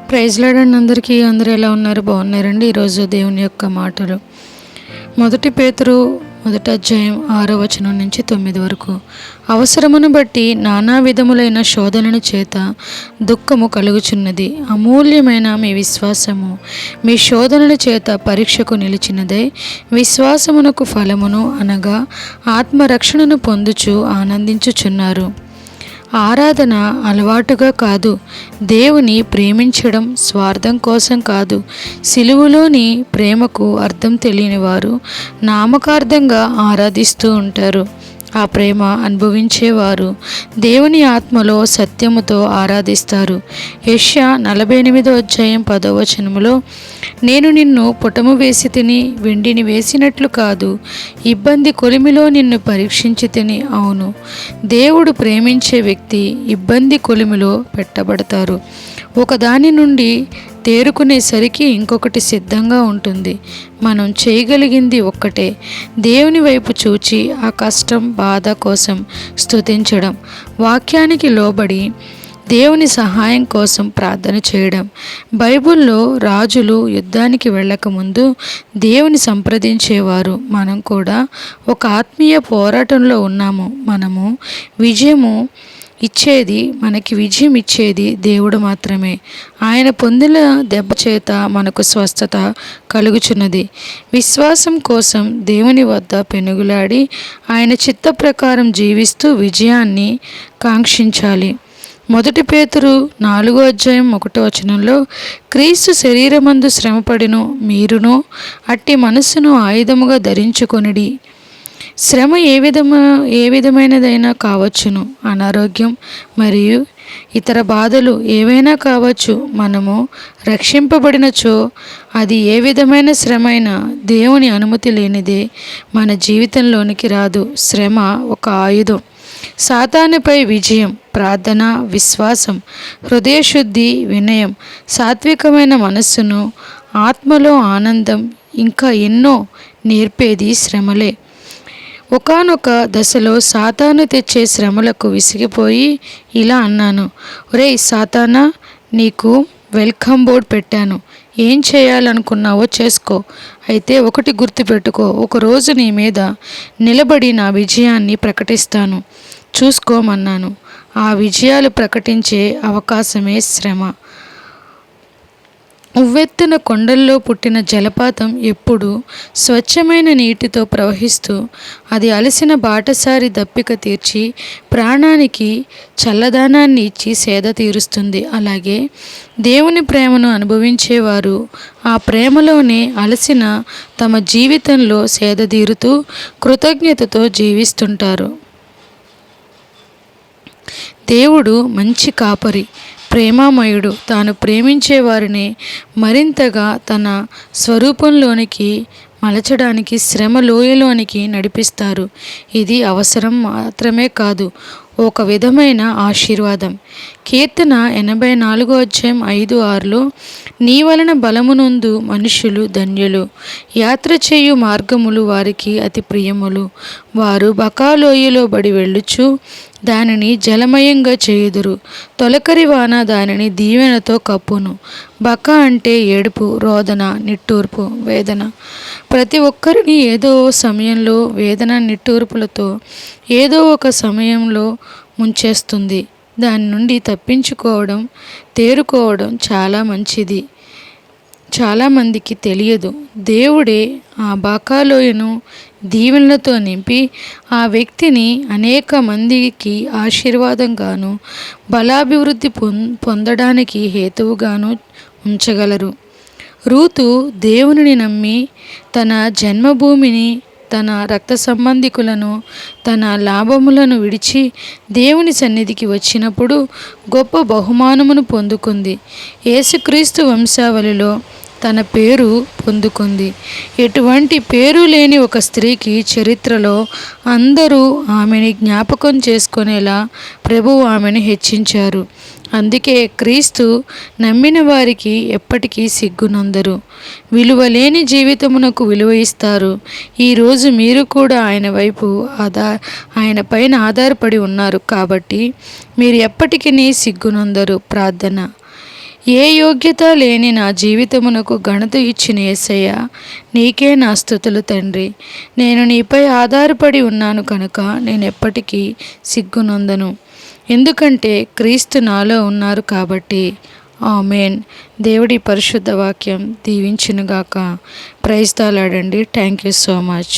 Praise lord అండి అందరికీ. అందరూ ఎలా ఉన్నారు? బాగున్నారండి. ఈరోజు దేవుని యొక్క మాటలు 1 పేతురు 1వ అధ్యాయం 6వ వచనం నుంచి 9 వరకు. అవసరమును బట్టి నానా విధములైన శోధనల చేత దుఃఖము కలుగుచున్నది. అమూల్యమైన మీ విశ్వాసము మీ శోధనల చేత పరీక్షకు నిలిచినదై విశ్వాసమునకు ఫలమును అనగా ఆత్మరక్షణను పొందుచు ఆనందించుచున్నారు. ఆరాధన అలవాటుగా కాదు, దేవుని ప్రేమించడం స్వార్థం కోసం కాదు. సిలువలోని ప్రేమకు అర్థం తెలియని వారు నామకార్థంగా ఆరాధిస్తూ ఉంటారు. ఆ ప్రేమ అనుభవించేవారు దేవుని ఆత్మలో సత్యముతో ఆరాధిస్తారు. యెషయా 48వ అధ్యాయం 10వ వచనములో, నేను నిన్ను పుటము వేసి తిని వెండిని వేసినట్లు కాదు, ఇబ్బంది కొలిమిలో నిన్ను పరీక్షించి తిని. అవును, దేవుడు ప్రేమించే వ్యక్తి ఇబ్బంది కొలిమిలో పెట్టబడతారు. ఒకదాని నుండి తేరుకునేసరికి ఇంకొకటి సిద్ధంగా ఉంటుంది. మనం చేయగలిగింది ఒక్కటే, దేవుని వైపు చూచి ఆ కష్టం బాధ కోసం స్తుతించడం, వాక్యానికి లోబడి దేవుని సహాయం కోసం ప్రార్థన చేయడం. బైబిల్లో రాజులు యుద్ధానికి వెళ్ళకముందు దేవుని సంప్రదించేవారు. మనం కూడా ఒక ఆత్మీయ పోరాటంలో ఉన్నాము. మనకి విజయం ఇచ్చేది దేవుడు మాత్రమే. ఆయన పొందిన దెబ్బ చేత మనకు స్వస్థత కలుగుచున్నది. విశ్వాసం కోసం దేవుని వద్ద పెనుగులాడి ఆయన చిత్త ప్రకారం జీవిస్తూ విజయాన్ని కాంక్షించాలి. 1 పేతురు 4వ అధ్యాయం 1వ వచనంలో, క్రీస్తు శరీరమందు శ్రమపడిను, మీరును అట్టి మనస్సును ఆయుధముగా ధరించుకొనిడి. శ్రమ ఏ విధమైనదైనా కావచ్చును. అనారోగ్యం మరియు ఇతర బాధలు ఏవైనా కావచ్చు. మనము రక్షింపబడినచో అది ఏ విధమైన శ్రమ అయినా దేవుని అనుమతి లేనిదే మన జీవితంలోనికి రాదు. శ్రమ ఒక ఆయుధం. సాతానుపై విజయం ప్రార్థన, విశ్వాసం, హృదయశుద్ధి, వినయం, సాత్వికమైన మనస్సును, ఆత్మలో ఆనందం, ఇంకా ఎన్నో నేర్పేది శ్రమలే. ఒకానొక దశలో సాతాను తెచ్చే శ్రమలకు విసిగిపోయి ఇలా అన్నాను, ఒరేయ్ సాతానా, నీకు వెల్కమ్ బోర్డ్ పెట్టాను, ఏం చేయాలనుకున్నావో చేసుకో. అయితే ఒకటి గుర్తుపెట్టుకో, ఒకరోజు నీ మీద నిలబడి నా విజయాన్ని ప్రకటిస్తాను, చూసుకోమన్నాను. ఆ విజయాలు ప్రకటించే అవకాశమే శ్రమ. ఉవ్వెత్తున కొండల్లో పుట్టిన జలపాతం ఎప్పుడు స్వచ్ఛమైన నీటితో ప్రవహిస్తూ అది అలసిన బాటసారి దప్పిక తీర్చి ప్రాణానికి చల్లదనాన్ని ఇచ్చి సేద తీరుస్తుంది. అలాగే దేవుని ప్రేమను అనుభవించేవారు ఆ ప్రేమలోనే అలసిన తమ జీవితంలో సేద తీరుతూ కృతజ్ఞతతో జీవిస్తుంటారు. దేవుడు మంచి కాపరి, ప్రేమామయుడు. తాను ప్రేమించే వారిని మరింతగా తన స్వరూపంలోనికి మలచడానికి శ్రమ లోయలోనికి నడిపిస్తారు. ఇది అవసరం మాత్రమే కాదు, ఒక విధమైన ఆశీర్వాదం. కీర్తన 84వ అధ్యాయం 5, 6లో, నీ వలన బలమునందు మనుష్యులు ధన్యులు, యాత్ర చేయు మార్గములు వారికి అతి ప్రియములు. వారు బకాలోయలో బడి వెళ్ళుచు దానిని జలమయంగా చేయుదురు. తొలకరి వాన దానిని దీవెనతో కప్పును. బక అంటే ఏడుపు, రోదన, నిట్టూర్పు, వేదన. ప్రతి ఒక్కరిని ఏదో సమయంలో వేదన నిట్టూర్పులతో ఏదో ఒక సమయంలో ముంచేస్తుంది. దాని నుండి తప్పించుకోవడం, తేరుకోవడం చాలా మంచిది. చాలామందికి తెలియదు. దేవుడే ఆ బాకాలోయను దీవెనలతో నింపి ఆ వ్యక్తిని అనేక మందికి ఆశీర్వాదంగాను బలాభివృద్ధి పొందడానికి హేతువుగాను ఉంచగలరు. రూతు దేవునిని నమ్మి తన జన్మభూమిని, తన రక్త సంబంధికులను, తన లాభములను విడిచి దేవుని సన్నిధికి వచ్చినప్పుడు గొప్ప బహుమానమును పొందుకుంది. యేసుక్రీస్తు వంశావళిలో తన పేరు పొందుకుంది. ఎటువంటి పేరు లేని ఒక స్త్రీకి చరిత్రలో అందరూ ఆమెని జ్ఞాపకం చేసుకునేలా ప్రభువు ఆమెను హెచ్చించారు. అందుకే క్రీస్తు నమ్మిన వారికి ఎప్పటికీ సిగ్గునందరు. విలువలేని జీవితమునకు విలువ ఇస్తారు. ఈరోజు మీరు కూడా ఆయన పైన ఆధారపడి ఉన్నారు కాబట్టి మీరు ఎప్పటికీ సిగ్గునందరు. ప్రార్థన. ఏ యోగ్యత లేని నా జీవితమునకు ఘనత ఇచ్చిన యేసయ్య, నీకే నా స్తుతులు తండ్రి. నేను నీపై ఆధారపడి ఉన్నాను కనుక నేను ఎప్పటికీ సిగ్గునొందను, ఎందుకంటే క్రీస్తు నాలో ఉన్నారు కాబట్టి. ఆమేన్. దేవుడి పరిశుద్ధ వాక్యం దీవించునుగాక. ప్రైజ్ ది లార్డ్ అండి. Thank you so much.